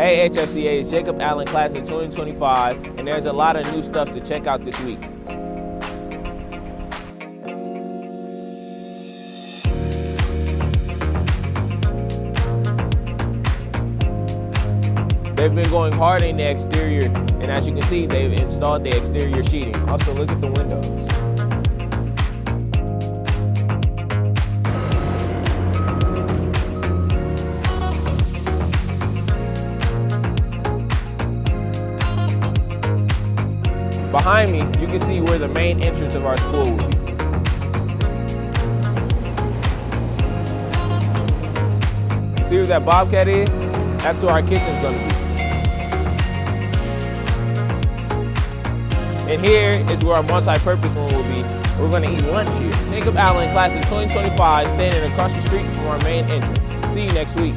Hey HFCA, it's Jacob Allen Class of 2025, and there's a lot of new stuff to check out this week. They've been going hard in the exterior, and as you can see, they've installed the exterior sheeting. Also, look at the windows. Behind me, you can see where the main entrance of our school will be. See where that bobcat is? That's where our kitchen's gonna be. And here is where our multi-purpose room will be. We're gonna eat lunch here. Jacob Allen, Class of 2025, standing across the street from our main entrance. See you next week.